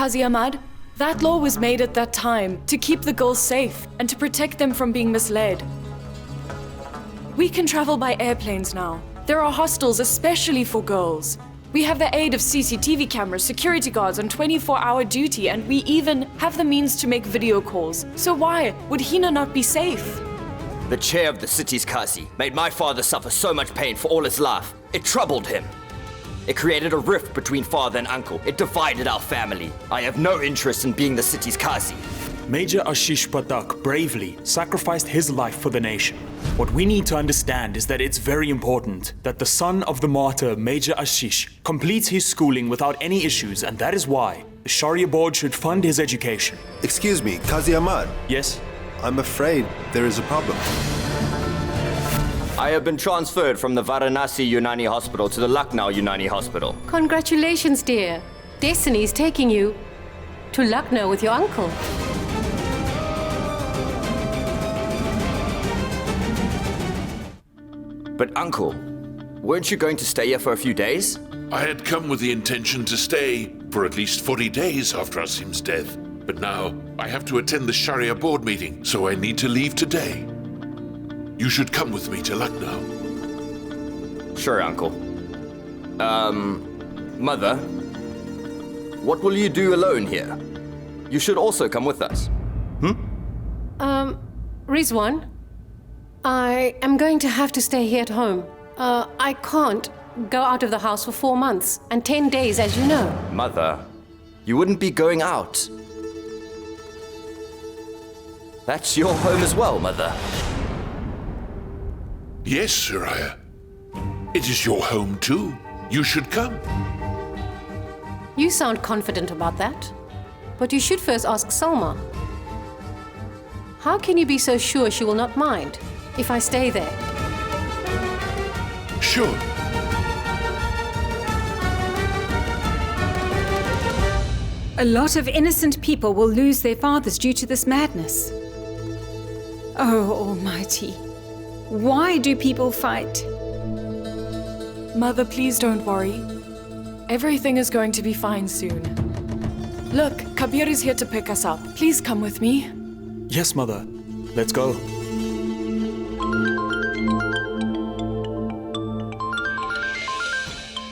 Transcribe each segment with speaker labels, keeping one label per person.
Speaker 1: Qazi Ahmad, that law was made at that time to keep the girls safe and to protect them from being misled. We can travel by airplanes now. There are hostels especially for girls. We have the aid of CCTV cameras, security guards on 24-hour duty, and we even have the means to make video calls. So why would Hina not be safe?
Speaker 2: The chair of the city's Qazi made my father suffer so much pain for all his life. It troubled him. It created a rift between father and uncle. It divided our family. I have no interest in being the city's Qazi.
Speaker 3: Major Ashish Patak bravely sacrificed his life for the nation. What we need to understand is that it's very important that the son of the martyr, Major Ashish, completes his schooling without any issues, and that is why the Sharia board should fund his education.
Speaker 4: Excuse me, Qazi Ahmad.
Speaker 3: Yes?
Speaker 4: I'm afraid there is a problem.
Speaker 2: I have been transferred from the Varanasi Unani Hospital to the Lucknow Unani Hospital.
Speaker 5: Congratulations, dear. Destiny is taking you to Lucknow with your uncle.
Speaker 2: But uncle, weren't you going to stay here for a few days?
Speaker 6: I had come with the intention to stay for at least 40 days after Asim's death. But now I have to attend the Sharia board meeting, so I need to leave today. You should come with me to Lucknow.
Speaker 2: Sure, uncle. Mother, what will you do alone here? You should also come with us.
Speaker 5: Rizwan, I am going to have to stay here at home. I can't go out of the house for 4 months and 10 days, as you know.
Speaker 2: Mother, you wouldn't be going out. That's your home as well, Mother.
Speaker 6: Yes, Suraya. It is your home too. You should come.
Speaker 5: You sound confident about that. But you should first ask Salma. How can you be so sure she will not mind if I stay there?
Speaker 6: Sure.
Speaker 7: A lot of innocent people will lose their fathers due to this madness. Oh, Almighty. Why do people fight?
Speaker 1: Mother, please don't worry. Everything is going to be fine soon. Look, Kabeer is here to pick us up. Please come with me.
Speaker 3: Yes, Mother. Let's go.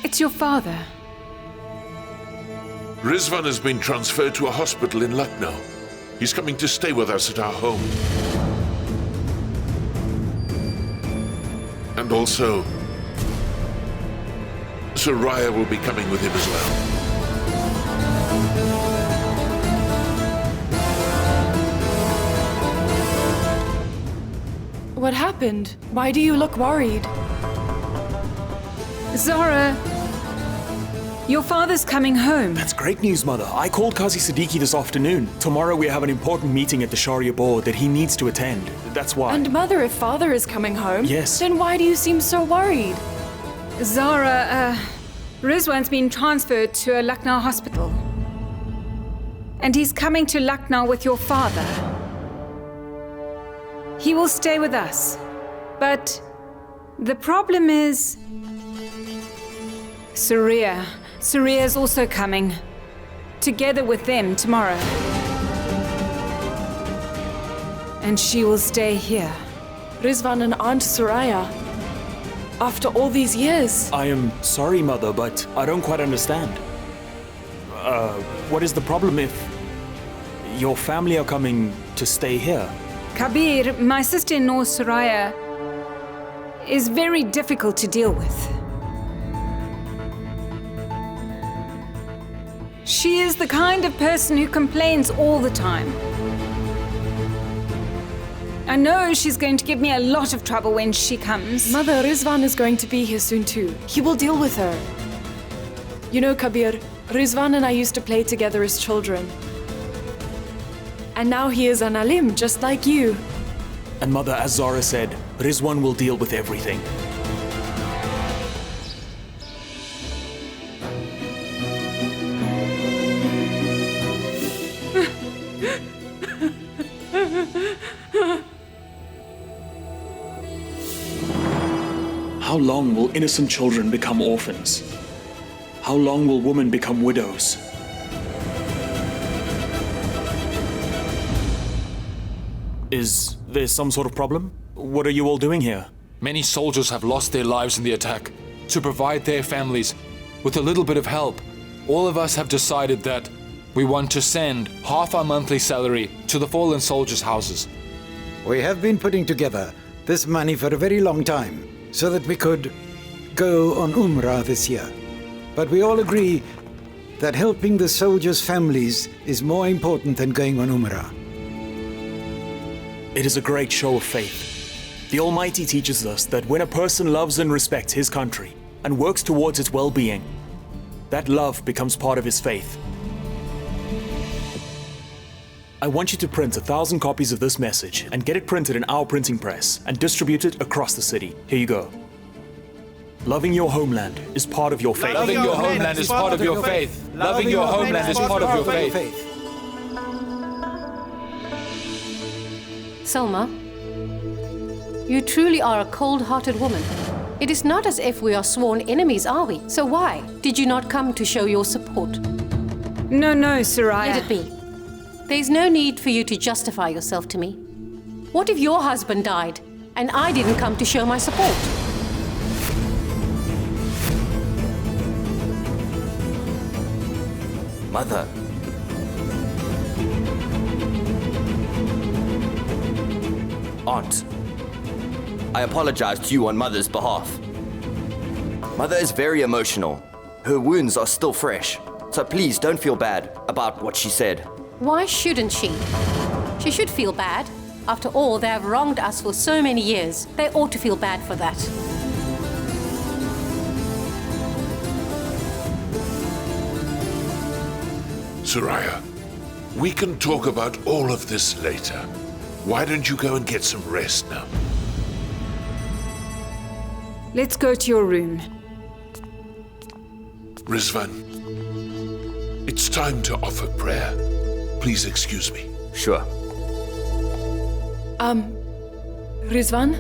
Speaker 7: It's your father.
Speaker 6: Rizwan has been transferred to a hospital in Lucknow. He's coming to stay with us at our home. And also, Suraya will be coming with him as well.
Speaker 1: What happened? Why do you look worried?
Speaker 7: Zara, your father's coming home.
Speaker 3: That's great news, Mother. I called Qazi Siddiqui this afternoon. Tomorrow we have an important meeting at the Sharia board that he needs to attend. That's why.
Speaker 1: And Mother, if father is coming home,
Speaker 3: yes,
Speaker 1: then why do you seem so worried?
Speaker 7: Zara, Rizwan's been transferred to a Lucknow hospital. And he's coming to Lucknow with your father. He will stay with us. But the problem is Surya. Surya is also coming. Together with them tomorrow. And she will stay here.
Speaker 1: Rizwan and Aunt Suraya. After all these years.
Speaker 3: I am sorry, Mother, but I don't quite understand. What is the problem if your family are coming to stay here?
Speaker 7: Kabeer, my sister-in-law Suraya, is very difficult to deal with. She is the kind of person who complains all the time. I know she's going to give me a lot of trouble when she comes.
Speaker 1: Mother, Rizwan is going to be here soon too. He will deal with her. You know, Kabeer, Rizwan and I used to play together as children. And now he is an alim, just like you.
Speaker 3: And Mother, as Zara said, Rizwan will deal with everything. How long will innocent children become orphans? How long will women become widows? Is there some sort of problem? What are you all doing here?
Speaker 8: Many soldiers have lost their lives in the attack. To provide their families with a little bit of help, all of us have decided that we want to send half our monthly salary to the fallen soldiers' houses.
Speaker 9: We have been putting together this money for a very long time so that we could go on Umrah this year. But we all agree that helping the soldiers' families is more important than going on Umrah.
Speaker 3: It is a great show of faith. The Almighty teaches us that when a person loves and respects his country and works towards its well-being, that love becomes part of his faith. I want you to print 1,000 copies of this message and get it printed in our printing press and distribute it across the city. Here you go. Loving your homeland is part of your faith.
Speaker 8: Loving your homeland is part of your faith. Loving your homeland is part of your faith.
Speaker 5: Selma, you truly are a cold-hearted woman. It is not as if we are sworn enemies, are we? So why did you not come to show your support?
Speaker 7: No, Soraya.
Speaker 5: Let it be. There is no need for you to justify yourself to me. What if your husband died and I didn't come to show my support?
Speaker 2: Mother. Aunt. I apologize to you on Mother's behalf. Mother is very emotional. Her wounds are still fresh. So please don't feel bad about what she said.
Speaker 5: Why shouldn't she? She should feel bad. After all, they have wronged us for so many years. They ought to feel bad for that.
Speaker 6: Soraya, we can talk about all of this later. Why don't you go and get some rest now?
Speaker 7: Let's go to your room.
Speaker 6: Rizwan, it's time to offer prayer. Please excuse me.
Speaker 2: Sure.
Speaker 1: Rizwan?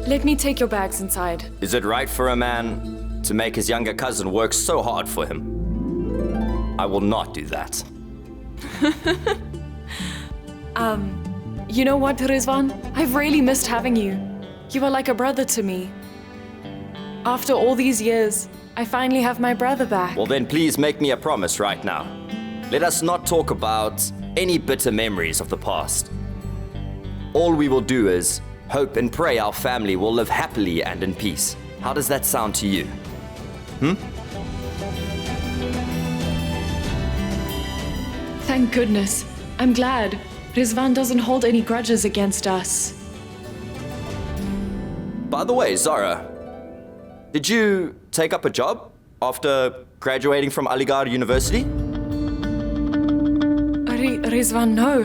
Speaker 1: Let me take your bags inside.
Speaker 2: Is it right for a man to make his younger cousin work so hard for him? I will not do that.
Speaker 1: You know what, Rizwan? I've really missed having you. You are like a brother to me. After all these years, I finally have my brother back.
Speaker 2: Well then please make me a promise right now. Let us not talk about any bitter memories of the past. All we will do is hope and pray our family will live happily and in peace. How does that sound to you?
Speaker 1: Thank goodness. I'm glad. Rizwan doesn't hold any grudges against us.
Speaker 2: By the way, Zara, did you take up a job after graduating from Aligarh University?
Speaker 1: Rizwan, no.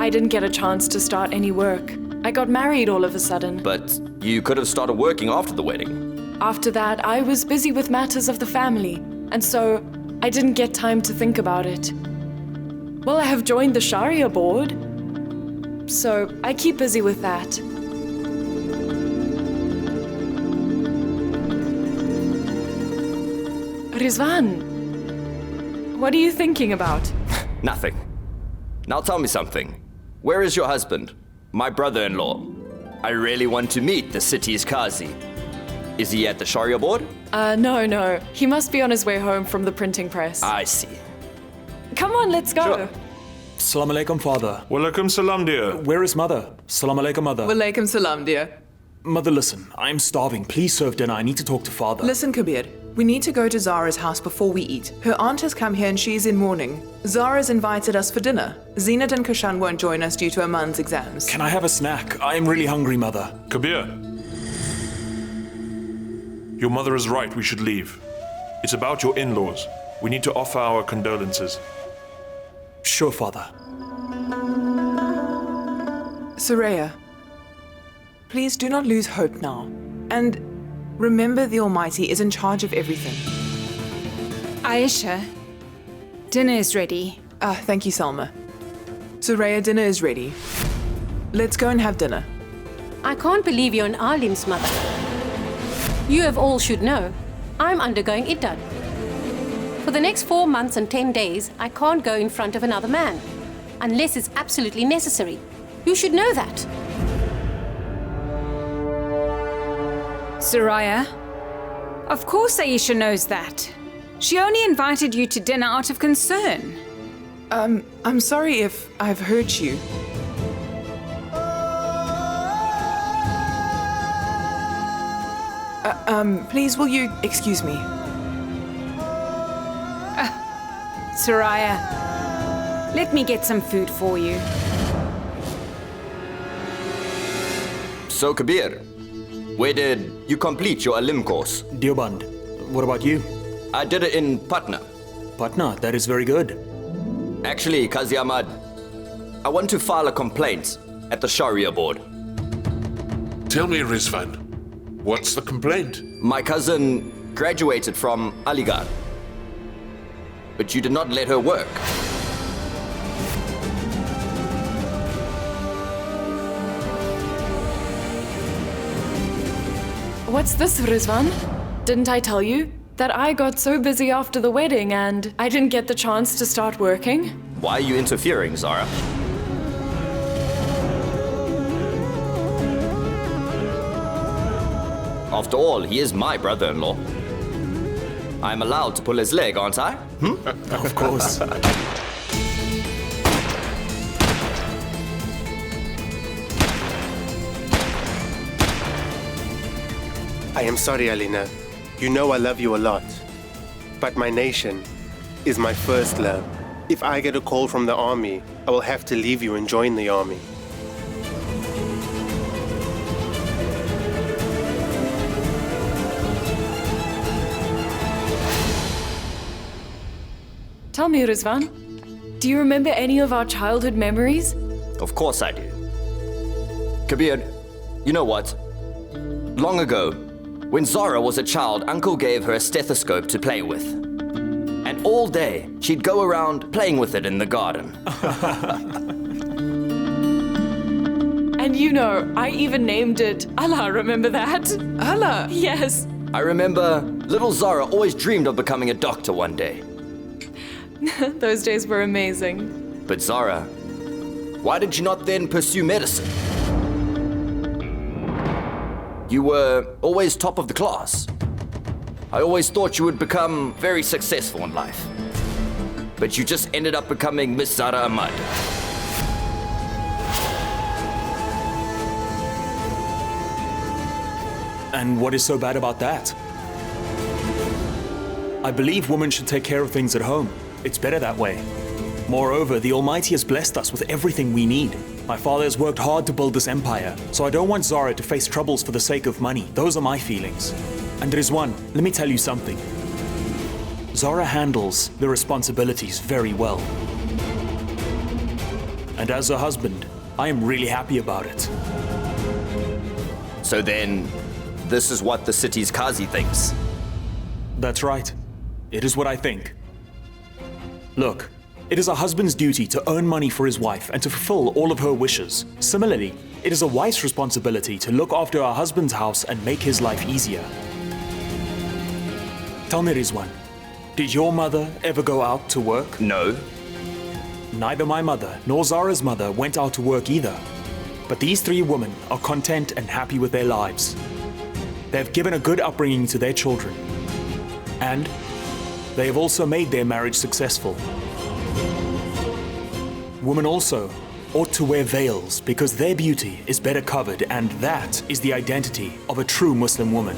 Speaker 1: I didn't get a chance to start any work. I got married all of a sudden.
Speaker 2: But you could have started working after the wedding.
Speaker 1: After that, I was busy with matters of the family, and so I didn't get time to think about it. Well, I have joined the Sharia board, so I keep busy with that. Rizwan, what are you thinking about?
Speaker 2: Nothing. Now tell me something. Where is your husband? My brother-in-law. I really want to meet the city's Qazi. Is he at the Sharia board?
Speaker 1: No. He must be on his way home from the printing press.
Speaker 2: I see.
Speaker 1: Come on, let's go.
Speaker 2: Sure.
Speaker 3: Assalamu alaikum, father.
Speaker 10: Walaikum salam, dear.
Speaker 3: Where is mother? Assalamu alaikum, mother.
Speaker 11: Walaikum salam, dear.
Speaker 3: Mother, listen. I'm starving. Please serve dinner. I need to talk to father.
Speaker 11: Listen, Kabeer. We need to go to Zara's house before we eat. Her aunt has come here and she's in mourning. Zara's invited us for dinner. Zinat and Kashan won't join us due to Aman's exams.
Speaker 3: Can I have a snack? I am really hungry, mother.
Speaker 10: Kabeer. Your mother is right. We should leave. It's about your in-laws. We need to offer our condolences.
Speaker 3: Sure, father.
Speaker 11: Soraya, please do not lose hope now. And remember the Almighty is in charge of everything.
Speaker 7: Aisha, dinner is ready.
Speaker 11: Thank you, Salma. Soraya, dinner is ready. Let's go and have dinner.
Speaker 5: I can't believe you're an alim's mother. You of all should know, I'm undergoing iddah. For the next 4 months and 10 days, I can't go in front of another man, unless it's absolutely necessary. You should know that.
Speaker 7: Soraya, of course Aisha knows that. She only invited you to dinner out of concern.
Speaker 11: I'm sorry if I've hurt you. Please will you excuse me?
Speaker 7: Soraya, let me get some food for you.
Speaker 2: So, Kabeer, where did you complete your Alim course?
Speaker 3: Deoband, what about you?
Speaker 2: I did it in Patna.
Speaker 3: Patna, that is very good.
Speaker 2: Actually, Qazi Ahmad, I want to file a complaint at the Sharia board.
Speaker 6: Tell me, Rizvan, what's the complaint?
Speaker 2: My cousin graduated from Aligarh, but you did not let her work.
Speaker 1: What's this, Rizvan? Didn't I tell you that I got so busy after the wedding and I didn't get the chance to start working?
Speaker 2: Why are you interfering, Zara? After all, he is my brother-in-law. I'm allowed to pull his leg, aren't I?
Speaker 3: Of course.
Speaker 12: I am sorry, Alina. You know I love you a lot. But my nation is my first love. If I get a call from the army, I will have to leave you and join the army.
Speaker 1: Tell me, Rizvan, do you remember any of our childhood memories?
Speaker 2: Of course I do. Kabeer, you know what? Long ago, when Zara was a child, Uncle gave her a stethoscope to play with. And all day, she'd go around playing with it in the garden.
Speaker 1: And you know, I even named it Allah, remember that?
Speaker 11: Allah?
Speaker 1: Yes.
Speaker 2: I remember little Zara always dreamed of becoming a doctor one day.
Speaker 1: Those days were amazing.
Speaker 2: But Zara, why did you not then pursue medicine? You were always top of the class. I always thought you would become very successful in life. But you just ended up becoming Miss Zara Ahmad.
Speaker 3: And what is so bad about that? I believe women should take care of things at home. It's better that way. Moreover, the Almighty has blessed us with everything we need. My father has worked hard to build this empire, so I don't want Zara to face troubles for the sake of money. Those are my feelings. And Rizwan, let me tell you something. Zara handles the responsibilities very well. And as a husband, I am really happy about it.
Speaker 2: So then, this is what the city's Qazi thinks.
Speaker 3: That's right. It is what I think. Look, it is a husband's duty to earn money for his wife and to fulfill all of her wishes. Similarly, it is a wife's responsibility to look after her husband's house and make his life easier. Tell me, Rizwan, did your mother ever go out to work?
Speaker 2: No.
Speaker 3: Neither my mother nor Zara's mother went out to work either. But these three women are content and happy with their lives. They have given a good upbringing to their children. And they have also made their marriage successful. Women also ought to wear veils because their beauty is better covered, and that is the identity of a true Muslim woman.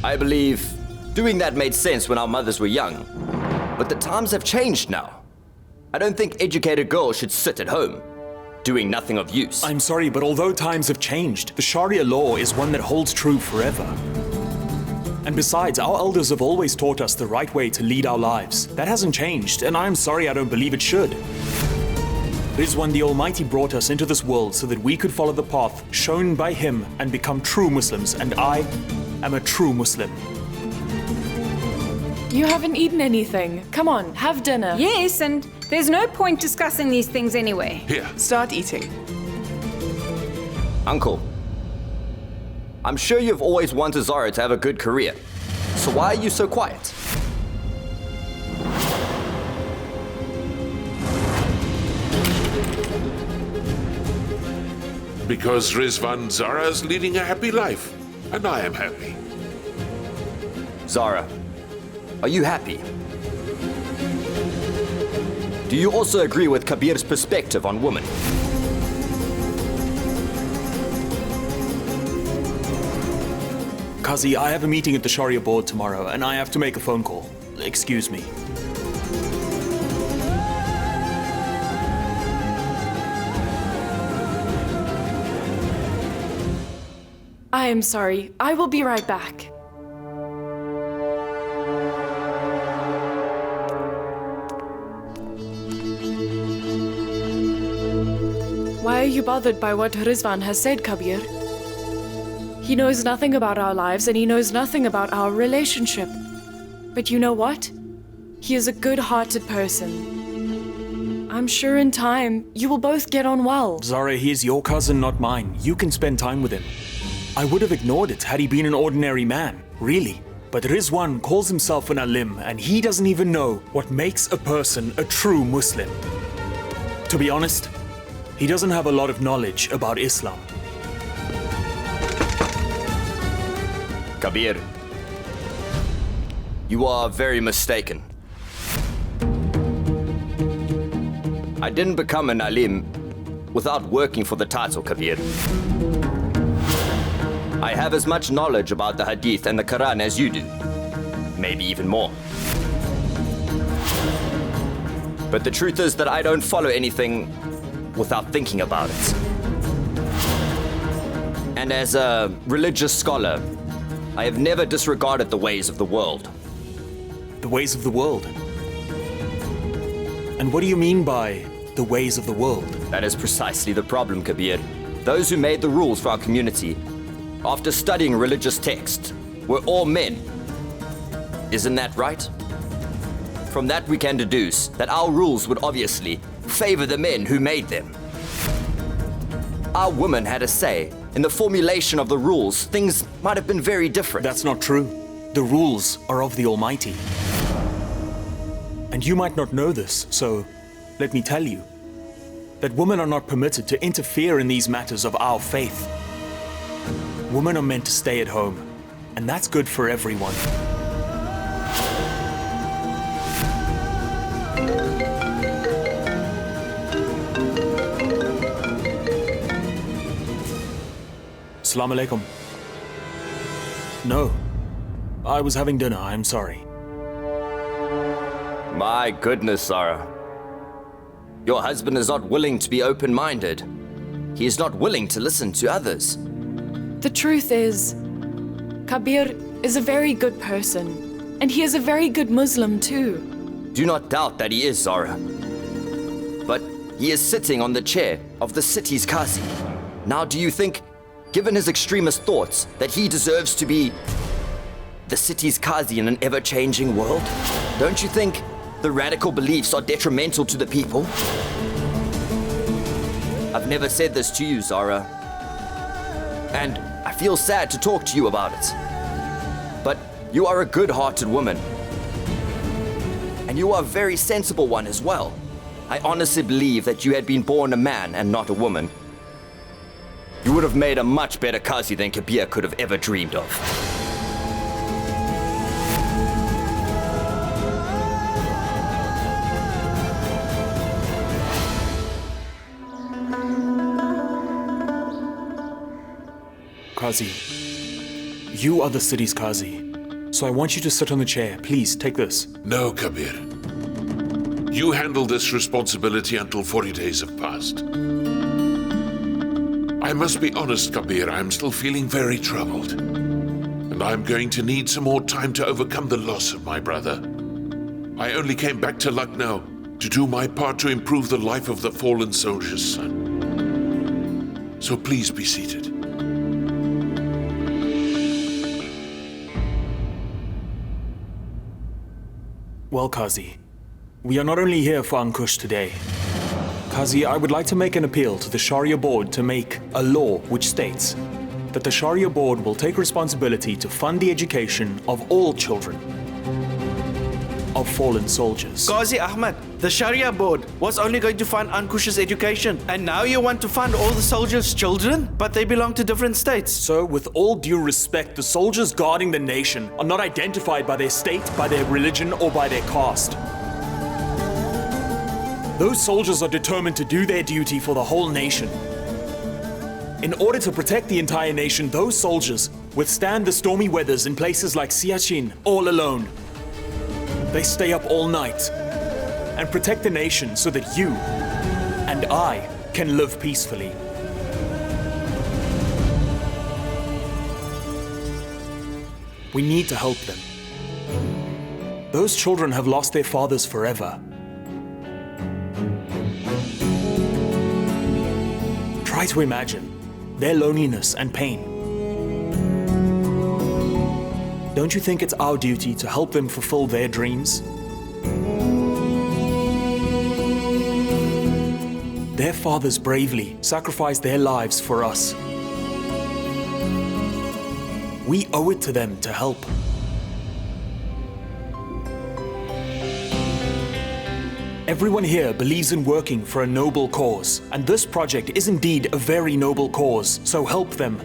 Speaker 2: I believe doing that made sense when our mothers were young. But the times have changed now. I don't think educated girls should sit at home, doing nothing of use.
Speaker 3: I'm sorry, but although times have changed, the Sharia law is one that holds true forever. And besides, our elders have always taught us the right way to lead our lives. That hasn't changed, and I'm sorry I don't believe it should. Rizwan, the Almighty brought us into this world so that we could follow the path shown by Him and become true Muslims, and I am a true Muslim.
Speaker 1: You haven't eaten anything. Come on, have dinner.
Speaker 7: Yes, and there's no point discussing these things anyway.
Speaker 6: Here.
Speaker 11: Start eating.
Speaker 2: Uncle, I'm sure you've always wanted Zara to have a good career. So why are you so quiet?
Speaker 6: Because Rizwan Zara is leading a happy life, and I am happy.
Speaker 2: Zara, are you happy? Do you also agree with Kabeer's perspective on women?
Speaker 3: Qazi, I have a meeting at the Sharia board tomorrow, and I have to make a phone call. Excuse me.
Speaker 1: I am sorry. I will be right back. Why are you bothered by what Rizwan has said, Kabeer? He knows nothing about our lives and he knows nothing about our relationship. But you know what? He is a good-hearted person. I'm sure in time, you will both get on well.
Speaker 3: Zara, he is your cousin, not mine. You can spend time with him. I would have ignored it had he been an ordinary man, really. But Rizwan calls himself an alim, and he doesn't even know what makes a person a true Muslim. To be honest, he doesn't have a lot of knowledge about Islam.
Speaker 2: Kabeer, you are very mistaken. I didn't become an alim without working for the title, Kabeer. I have as much knowledge about the Hadith and the Quran as you do. Maybe even more. But the truth is that I don't follow anything without thinking about it. And as a religious scholar, I have never disregarded the ways of the world.
Speaker 3: The ways of the world? And what do you mean by the ways of the world?
Speaker 2: That is precisely the problem, Kabeer. Those who made the rules for our community, after studying religious texts, were all men. Isn't that right? From that we can deduce that our rules would obviously favor the men who made them. Our women had a say. In the formulation of the rules, things might have been very different.
Speaker 3: That's not true. The rules are of the Almighty. And you might not know this, so let me tell you that women are not permitted to interfere in these matters of our faith. Women are meant to stay at home, and that's good for everyone. Assalamu alaikum. No, I was having dinner, I'm sorry.
Speaker 2: My goodness, Zara. Your husband is not willing to be open-minded. He is not willing to listen to others.
Speaker 1: The truth is, Kabeer is a very good person, and he is a very good Muslim too.
Speaker 2: Do not doubt that he is, Zara. But he is sitting on the chair of the city's Qazi. Now do you think, given his extremist thoughts, that he deserves to be the city's Qazi in an ever-changing world? Don't you think the radical beliefs are detrimental to the people? I've never said this to you, Zara. And I feel sad to talk to you about it. But you are a good-hearted woman. And you are a very sensible one as well. I honestly believe that you had been born a man and not a woman. You would have made a much better Qazi than Kabeer could have ever dreamed of.
Speaker 3: Qazi, you are the city's Qazi. So I want you to sit on the chair. Please, take this.
Speaker 6: No, Kabeer. You handle this responsibility until 40 days have passed. I must be honest, Kabeer, I'm still feeling very troubled. And I'm going to need some more time to overcome the loss of my brother. I only came back to Lucknow to do my part to improve the life of the fallen soldier's son. So please be seated.
Speaker 3: Well, Qazi, we are not only here for Ankush today. Qazi, I would like to make an appeal to the Sharia board to make a law which states that the Sharia board will take responsibility to fund the education of all children. A of fallen soldiers.
Speaker 13: Ghazi Ahmad, the Sharia board was only going to fund Ankush's education, and now you want to fund all the soldiers' children? But they belong to different states.
Speaker 3: Sir, with all due respect, the soldiers guarding the nation are not identified by their state, by their religion, or by their caste. Those soldiers are determined to do their duty for the whole nation. In order to protect the entire nation, those soldiers withstand the stormy weathers in places like Siachen all alone. They stay up all night and protect the nation so that you and I can live peacefully. We need to help them. Those children have lost their fathers forever. Try to imagine their loneliness and pain. Don't you think it's our duty to help them fulfill their dreams? Their fathers bravely sacrificed their lives for us. We owe it to them to help. Everyone here believes in working for a noble cause, and this project is indeed a very noble cause, so help them.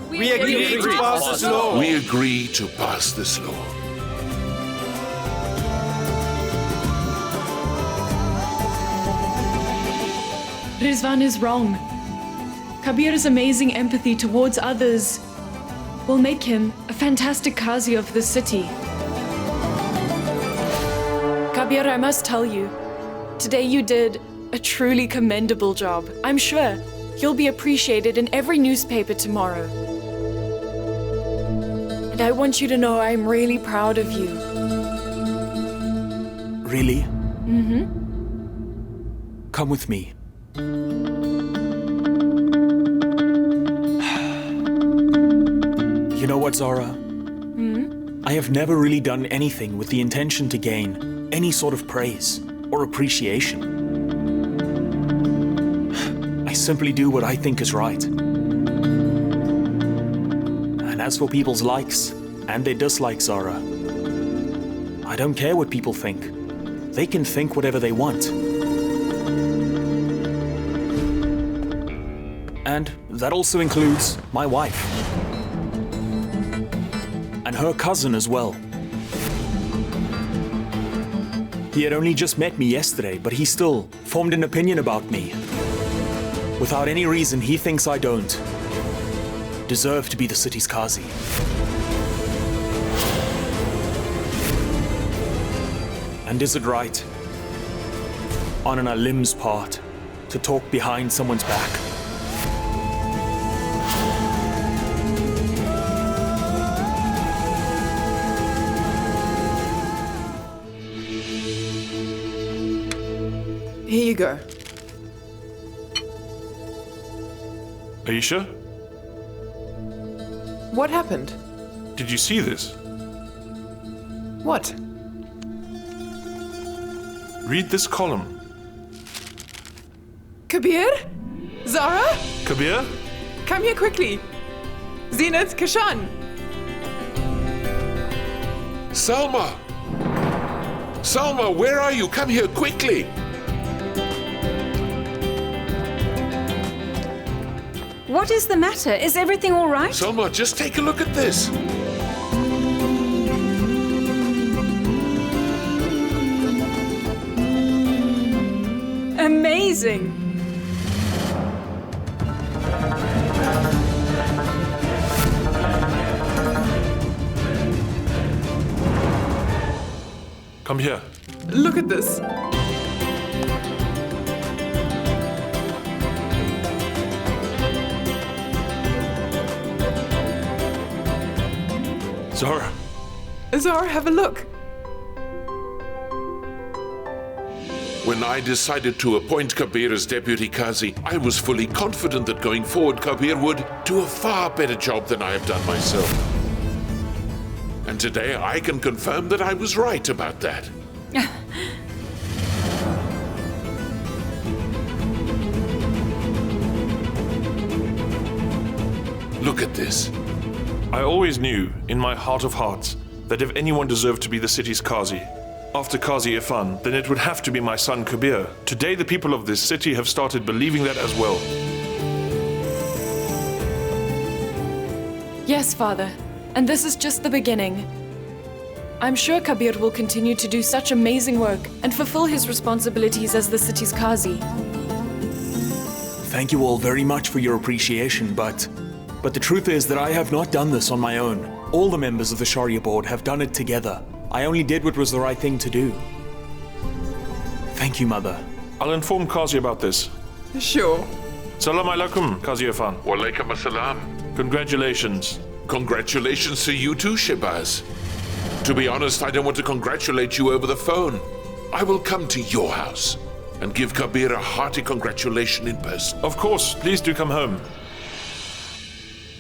Speaker 13: We agree to pass this law.
Speaker 6: We agree to pass this law.
Speaker 1: Rizwan is wrong. Kabeer's amazing empathy towards others will make him a fantastic Qazi of the city. Kabeer, I must tell you, today you did a truly commendable job. I'm sure you'll be appreciated in every newspaper tomorrow. And I want you to know I'm really proud of you.
Speaker 3: Really?
Speaker 1: Mm-hmm.
Speaker 3: Come with me. You know what, Zara? I have never really done anything with the intention to gain any sort of praise or appreciation. I simply do what I think is right. And as for people's likes and their dislikes, Zara, I don't care what people think. They can think whatever they want. And that also includes my wife. And her cousin as well. He had only just met me yesterday, but he still formed an opinion about me. Without any reason, he thinks I don't deserve to be the city's Qazi. And is it right, on an alim's part, to talk behind someone's back?
Speaker 11: Here you go.
Speaker 10: Aisha,
Speaker 11: What happened?
Speaker 10: did you see this?
Speaker 11: What?
Speaker 10: Read this column.
Speaker 11: Kabeer? Zara?
Speaker 10: Kabeer?
Speaker 11: Come here quickly. Zinat, Kashan.
Speaker 6: Salma! Salma, where are you? Come here quickly!
Speaker 7: What is the matter? Is everything all right?
Speaker 6: Salma, just take a look at this.
Speaker 7: Amazing.
Speaker 10: Come here.
Speaker 11: Look at this.
Speaker 10: Zara.
Speaker 11: Zara, have a look.
Speaker 6: When I decided to appoint Kabeer as Deputy Qazi, I was fully confident that going forward, Kabeer would do a far better job than I have done myself. And today I can confirm that I was right about that. look at this.
Speaker 10: I always knew, in my heart of hearts, that if anyone deserved to be the city's Qazi, after Qazi Irfan, then it would have to be my son Kabeer. Today the people of this city have started believing that as well.
Speaker 1: Yes, Father. And this is just the beginning. I'm sure Kabeer will continue to do such amazing work and fulfill his responsibilities as the city's Qazi.
Speaker 3: Thank you all very much for your appreciation, but the truth is that I have not done this on my own. All the members of the Sharia board have done it together. I only did what was the right thing to do. Thank you, Mother.
Speaker 10: I'll inform Qazi about this.
Speaker 11: Sure.
Speaker 10: Salam alaikum, Qazi Irfan.
Speaker 6: Wa alaikum assalam.
Speaker 10: Congratulations.
Speaker 6: Congratulations to you too, Shehbaz. To be honest, I don't want to congratulate you over the phone. I will come to your house and give Kabeer a hearty congratulation in person.
Speaker 10: Of course, please do come home.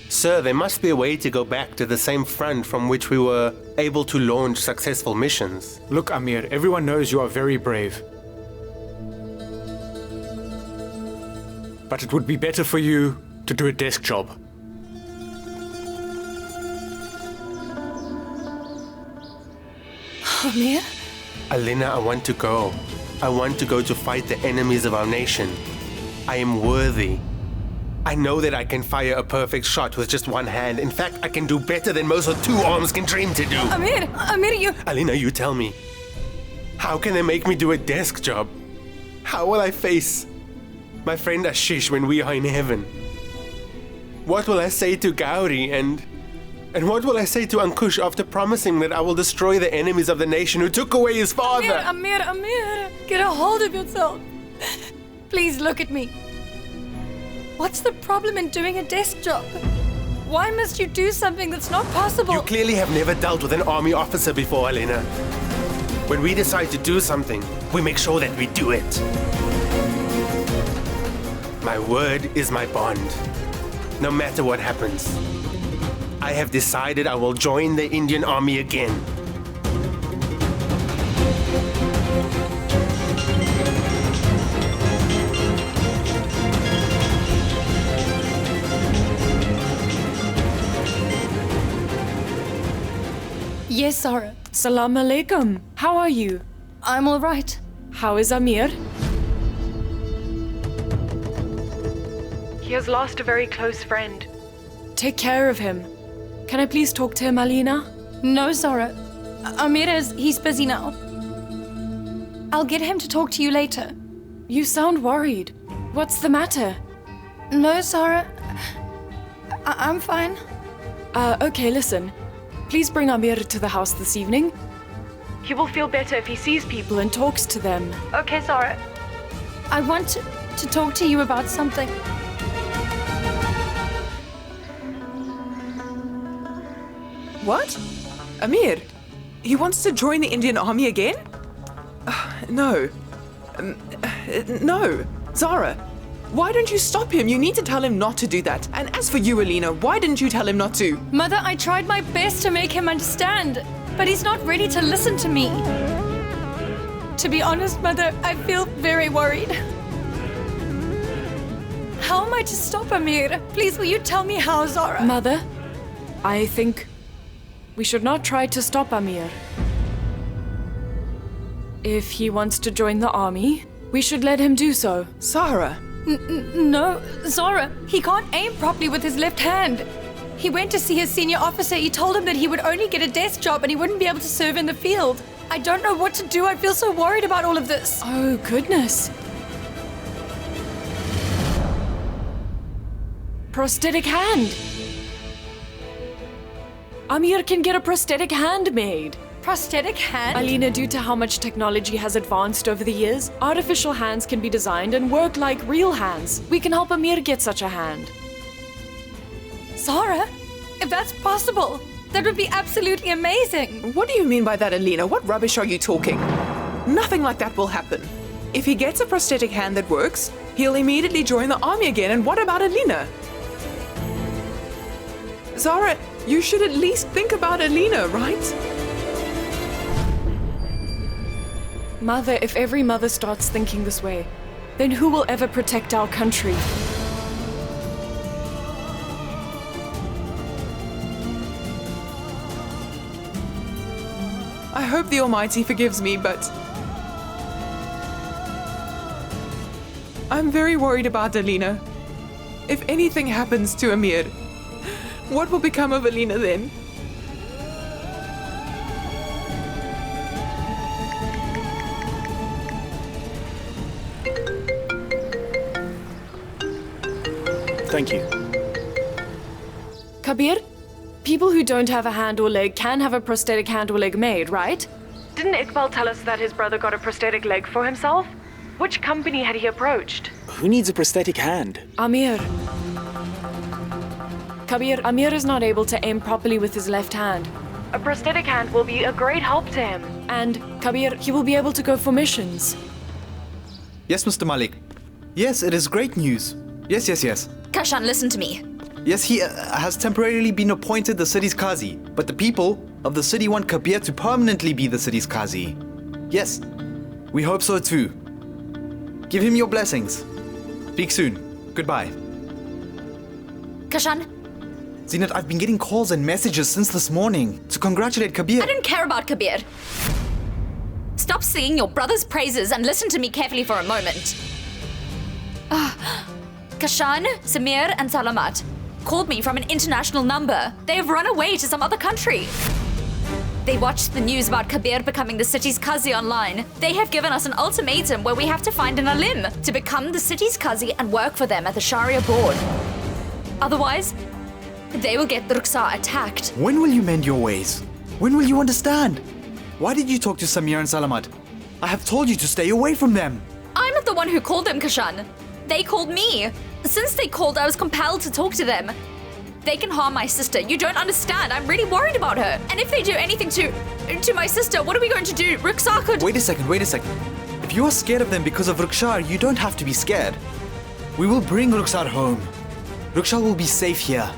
Speaker 12: Sir, there must be a way to go back to the same front from which we were able to launch successful missions.
Speaker 14: Look, Amir, everyone knows you are very brave. But it would be better for you to do a desk job.
Speaker 1: Amir?
Speaker 12: Alina, I want to go. I want to go to fight the enemies of our nation. I am worthy. I know that I can fire a perfect shot with just one hand. In fact, I can do better than most with two arms can dream to do.
Speaker 1: Amir, you...
Speaker 12: Alina, you tell me. How can they make me do a desk job? How will I face my friend Ashish when we are in heaven? What will I say to Gauri and what will I say to Ankush after promising that I will destroy the enemies of the nation who took away his father?
Speaker 1: Amir, get a hold of yourself. Please look at me. What's the problem in doing a desk job? Why must you do something that's not possible?
Speaker 12: You clearly have never dealt with an army officer before, Alina. When we decide to do something, we make sure that we do it. My word is my bond. No matter what happens. I have decided I will join the Indian Army again.
Speaker 1: Yes, Zara. Salam alaikum. How are you? I'm all right. How is Amir? He has lost a very close friend. Take care of him. Can I please talk to him, Alina?
Speaker 15: No, Zara. He's busy now. I'll get him to talk to you later.
Speaker 1: You sound worried. What's the matter?
Speaker 15: No, Zara. I'm fine.
Speaker 1: Okay, listen. Please bring Amir to the house this evening. He will feel better if he sees people and talks to them.
Speaker 15: Okay, Zara. I want to talk to you about something.
Speaker 11: What? Amir? He wants to join the Indian Army again? No. No. Zara, why don't you stop him? You need to tell him not to do that. And as for you, Alina, why didn't you tell him not to?
Speaker 15: Mother, I tried my best to make him understand, but he's not ready to listen to me. To be honest, Mother, I feel very worried. How am I to stop Amir? Please, will you tell me how, Zara?
Speaker 1: Mother, I think we should not try to stop Amir. If he wants to join the army, we should let him do so.
Speaker 11: Zara.
Speaker 15: No, Zara, he can't aim properly with his left hand. He went to see his senior officer. He told him that he would only get a desk job and he wouldn't be able to serve in the field. I don't know what to do. I feel so worried about all of this.
Speaker 1: Oh, goodness. Prosthetic hand. Amir can get a prosthetic hand made.
Speaker 15: Prosthetic hand?
Speaker 1: Alina, due to how much technology has advanced over the years, artificial hands can be designed and work like real hands. We can help Amir get such a hand.
Speaker 15: Zara, if that's possible, that would be absolutely amazing.
Speaker 11: What do you mean by that, Alina? What rubbish are you talking? Nothing like that will happen. If he gets a prosthetic hand that works, he'll immediately join the army again. And what about Alina? Zara, you should at least think about Alina, right?
Speaker 1: Mother, if every mother starts thinking this way, then who will ever protect our country?
Speaker 11: I hope the Almighty forgives me, but I'm very worried about Alina. If anything happens to Amir, what will become of Alina then?
Speaker 3: Thank you.
Speaker 1: Kabeer, people who don't have a hand or leg can have a prosthetic hand or leg made, right? Didn't Iqbal tell us that his brother got a prosthetic leg for himself? Which company had he approached?
Speaker 3: Who needs a prosthetic hand?
Speaker 1: Amir. Kabeer, Amir is not able to aim properly with his left hand. A prosthetic hand will be a great help to him. And, Kabeer, he will be able to go for missions.
Speaker 13: Yes, Mr. Malik. Yes, it is great news. Yes.
Speaker 16: Kashan, listen to me.
Speaker 13: Yes, he has temporarily been appointed the city's Qazi, but the people of the city want Kabeer to permanently be the city's Qazi. Yes, we hope so too. Give him your blessings. Speak soon. Goodbye.
Speaker 16: Kashan?
Speaker 13: Zinat, I've been getting calls and messages since this morning to congratulate Kabeer.
Speaker 16: I don't care about Kabeer. Stop singing your brother's praises and listen to me carefully for a moment. Kashan, Samir, and Salamat called me from an international number. They have run away to some other country. They watched the news about Kabeer becoming the city's Qazi online. They have given us an ultimatum where we have to find an alim to become the city's Qazi and work for them at the Sharia board. Otherwise, they will get Rukhsar attacked.
Speaker 13: When will you mend your ways? When will you understand? Why did you talk to Samir and Salamat? I have told you to stay away from them.
Speaker 16: I'm not the one who called them, Kashan. They called me. Since they called, I was compelled to talk to them. They can harm my sister. You don't understand. I'm really worried about her. And if they do anything to my sister, what are we going to do? Rukhsar could...
Speaker 13: Wait a second. If you are scared of them because of Rukhsar, you don't have to be scared. We will bring Rukhsar home. Rukhsar will be safe here.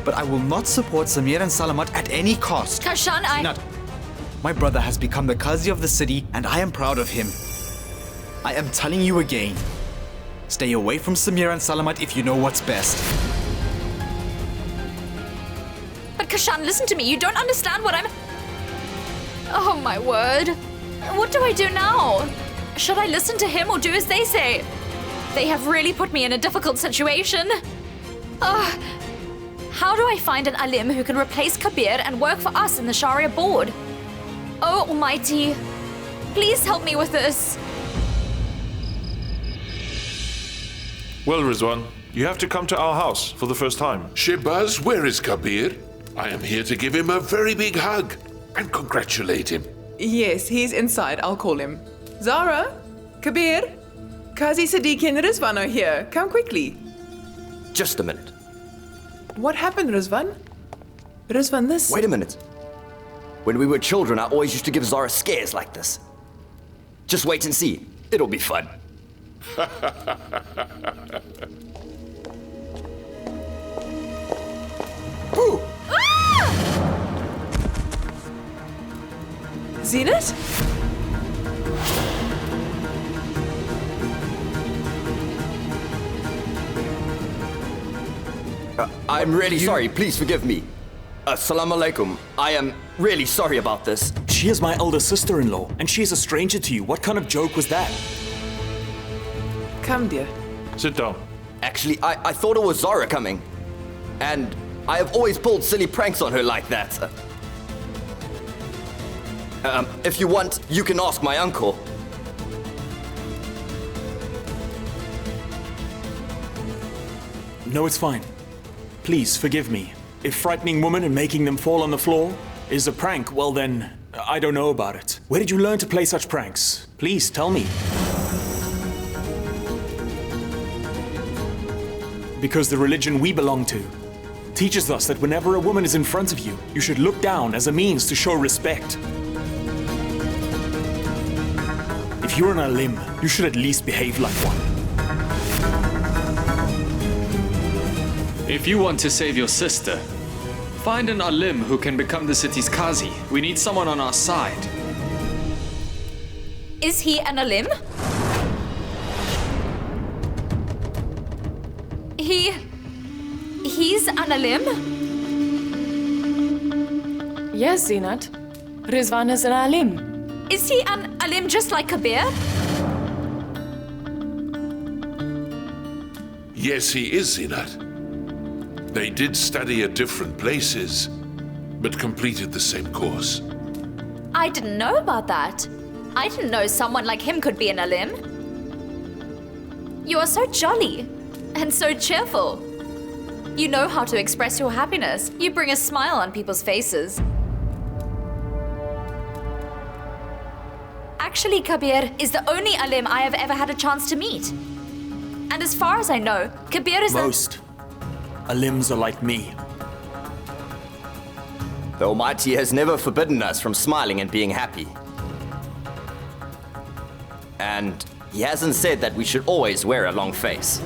Speaker 13: But I will not support Samir and Salamat at any cost.
Speaker 16: Kashan,
Speaker 13: My brother has become the Qazi of the city, and I am proud of him. I am telling you again. Stay away from Samir and Salamat if you know what's best.
Speaker 16: But Kashan, listen to me. You don't understand what I'm... Oh my word. What do I do now? Should I listen to him or do as they say? They have really put me in a difficult situation. How do I find an alim who can replace Kabeer and work for us in the Sharia board? Oh Almighty, please help me with this.
Speaker 10: Well, Rizwan, you have to come to our house for the first time.
Speaker 6: Shehbaz, where is Kabeer? I am here to give him a very big hug and congratulate him.
Speaker 11: Yes, he's inside. I'll call him. Zara? Kabeer? Qazi Siddiqui and Rizwan are here. Come quickly.
Speaker 2: Just a minute.
Speaker 11: What happened, Rizwan? Rizwan, this...
Speaker 2: Wait a minute. When we were children, I always used to give Zara scares like this. Just wait and see. It'll be fun.
Speaker 11: Ooh. Zenith?
Speaker 2: I'm really sorry. Please forgive me. Assalamu alaikum. I am really sorry about this.
Speaker 3: She is my elder sister-in-law, and she is a stranger to you. What kind of joke was that?
Speaker 11: Come, dear.
Speaker 10: Sit down.
Speaker 2: Actually, I thought it was Zara coming. And I have always pulled silly pranks on her like that. If you want, you can ask my uncle.
Speaker 3: No, it's fine. Please, forgive me. If frightening women and making them fall on the floor is a prank, well then, I don't know about it. Where did you learn to play such pranks? Please, tell me. Because the religion we belong to teaches us that whenever a woman is in front of you, you should look down as a means to show respect. If you're an alim, you should at least behave like one.
Speaker 17: If you want to save your sister, find an alim who can become the city's Qazi. We need someone on our side.
Speaker 16: Is he an alim? He's an alim?
Speaker 1: Yes, Zinat. Rizwan is an alim.
Speaker 16: Is he an alim just like Kabeer?
Speaker 6: Yes, he is, Zinat. They did study at different places, but completed the same course.
Speaker 16: I didn't know about that. I didn't know someone like him could be an alim. You are so jolly and so cheerful. You know how to express your happiness. You bring a smile on people's faces. Actually, Kabeer is the only alim I have ever had a chance to meet. And as far as I know, Kabeer is
Speaker 3: Most alims are like me.
Speaker 2: The Almighty has never forbidden us from smiling and being happy. And He hasn't said that we should always wear a long face.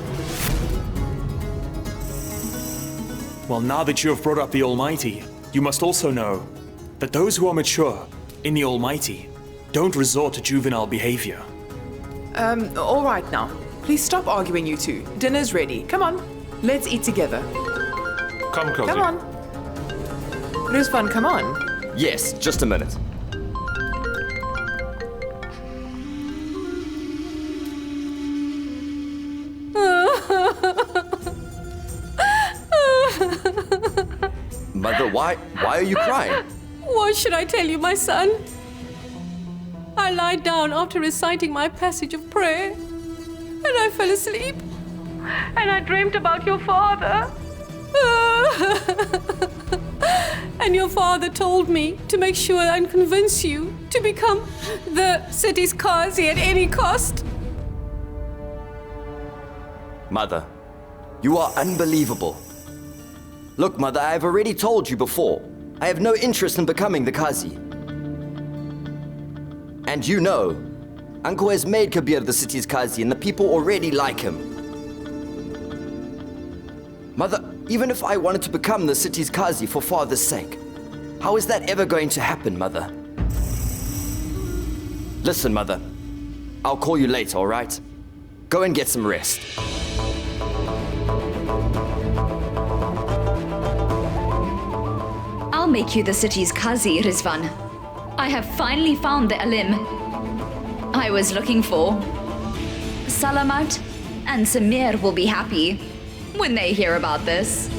Speaker 3: Well, now that you have brought up the Almighty, you must also know that those who are mature in the Almighty don't resort to juvenile behavior.
Speaker 11: All right now. Please stop arguing, you two. Dinner's ready. Come on. Let's eat together.
Speaker 10: Come, Kazi.
Speaker 11: Come on. Rizwan, come on.
Speaker 2: Yes, just a minute. Mother, why are you crying?
Speaker 5: What should I tell you, my son? I lied down after reciting my passage of prayer, and I fell asleep. And I dreamt about your father. And your father told me to make sure and convince you to become the city's Qazi at any cost.
Speaker 2: Mother, you are unbelievable. Look, Mother, I have already told you before. I have no interest in becoming the Qazi. And you know, Uncle has made Kabeer the city's Qazi and the people already like him. Mother, even if I wanted to become the city's Qazi for father's sake, how is that ever going to happen, Mother? Listen, Mother, I'll call you later, all right? Go and get some rest.
Speaker 16: I'll make you the city's Qazi, Rizwan. I have finally found the alim I was looking for. Salamat and Samir will be happy when they hear about this.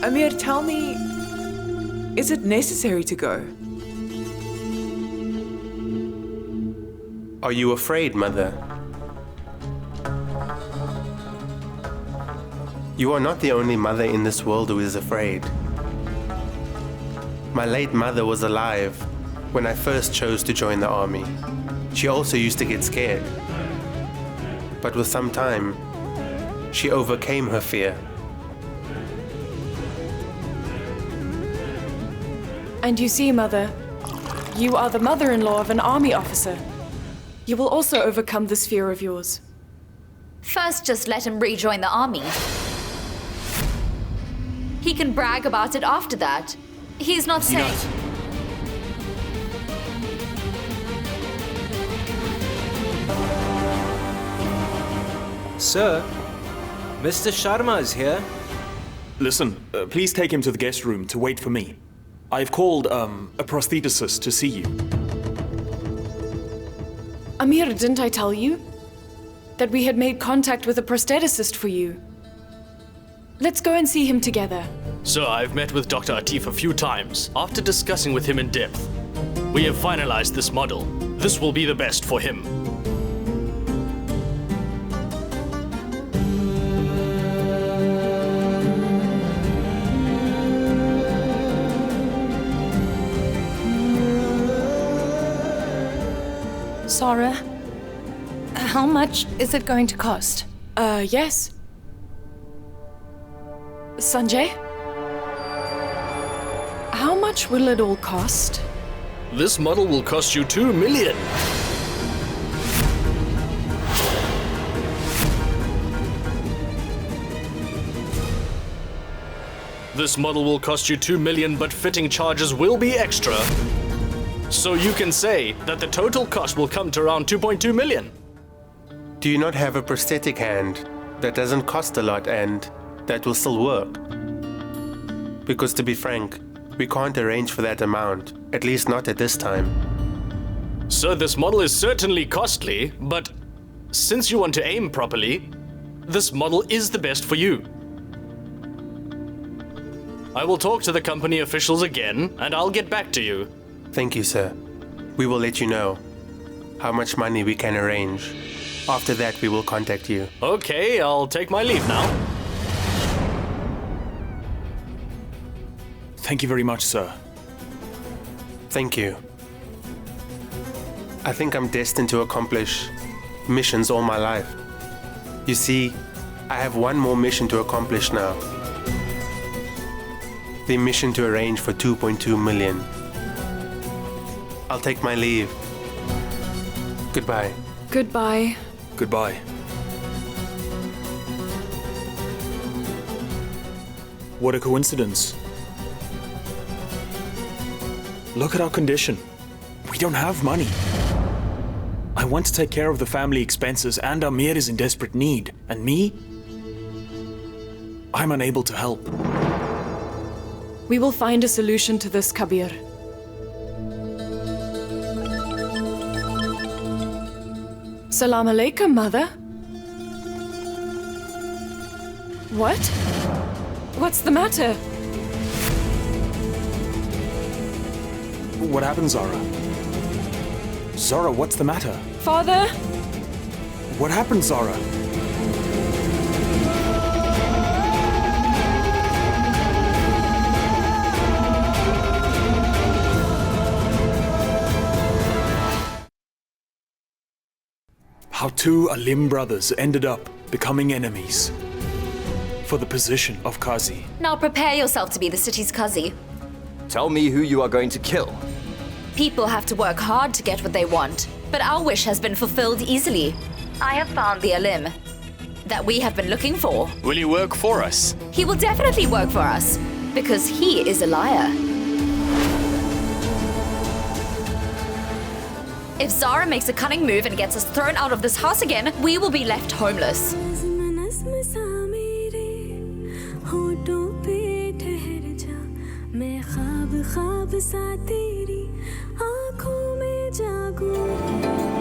Speaker 11: Amir, tell me, is it necessary to go?
Speaker 12: Are you afraid, Mother? You are not the only mother in this world who is afraid. My late mother was alive when I first chose to join the army. She also used to get scared. But with some time, she overcame her fear.
Speaker 1: And you see, Mother, you are the mother-in-law of an army officer. You will also overcome this fear of yours.
Speaker 16: First, just let him rejoin the army. He can brag about it after that. He's not saying...
Speaker 18: Sir, Mr. Sharma is here.
Speaker 3: Listen, please take him to the guest room to wait for me. I've called, a prostheticist to see you.
Speaker 1: Amir, didn't I tell you that we had made contact with a prostheticist for you? Let's go and see him together.
Speaker 19: Sir, I've met with Dr. Atif a few times. After discussing with him in depth, we have finalized this model. This will be the best for him.
Speaker 15: Zara, how much is it going to cost?
Speaker 1: Yes. Sanjay? How much will it all cost?
Speaker 19: This model will cost you 2 million. This model will cost you 2 million, but fitting charges will be extra. So you can say that the total cost will come to around 2.2 million.
Speaker 12: Do you not have a prosthetic hand that doesn't cost a lot and that will still work? Because to be frank, we can't arrange for that amount, at least not at this time.
Speaker 19: So this model is certainly costly, but since you want to aim properly, this model is the best for you. I will talk to the company officials again, and I'll get back to you.
Speaker 12: Thank you, sir. We will let you know how much money we can arrange. After that, we will contact you.
Speaker 19: Okay, I'll take my leave now.
Speaker 3: Thank you very much, sir.
Speaker 12: Thank you. I think I'm destined to accomplish missions all my life. You see, I have one more mission to accomplish now. The mission to arrange for 2.2 million. I'll take my leave. Goodbye.
Speaker 1: Goodbye.
Speaker 3: Goodbye. What a coincidence. Look at our condition. We don't have money. I want to take care of the family expenses, and Amir is in desperate need. And me? I'm unable to help.
Speaker 1: We will find a solution to this, Kabeer. Salam alaikum, mother. What? What's the matter?
Speaker 3: What happened, Zara? Zara, what's the matter?
Speaker 1: Father?
Speaker 3: What happened, Zara? How two Alim brothers ended up becoming enemies for the position of Qazi.
Speaker 16: Now prepare yourself to be the city's Qazi.
Speaker 2: Tell me who you are going to kill.
Speaker 16: People have to work hard to get what they want, but our wish has been fulfilled easily. I have found the Alim that we have been looking for.
Speaker 17: Will he work for us?
Speaker 16: He will definitely work for us, because he is a liar. If Zara makes a cunning move and gets us thrown out of this house again, we will be left homeless.
Speaker 20: ख्वाब सा तेरी आंखों में जागूं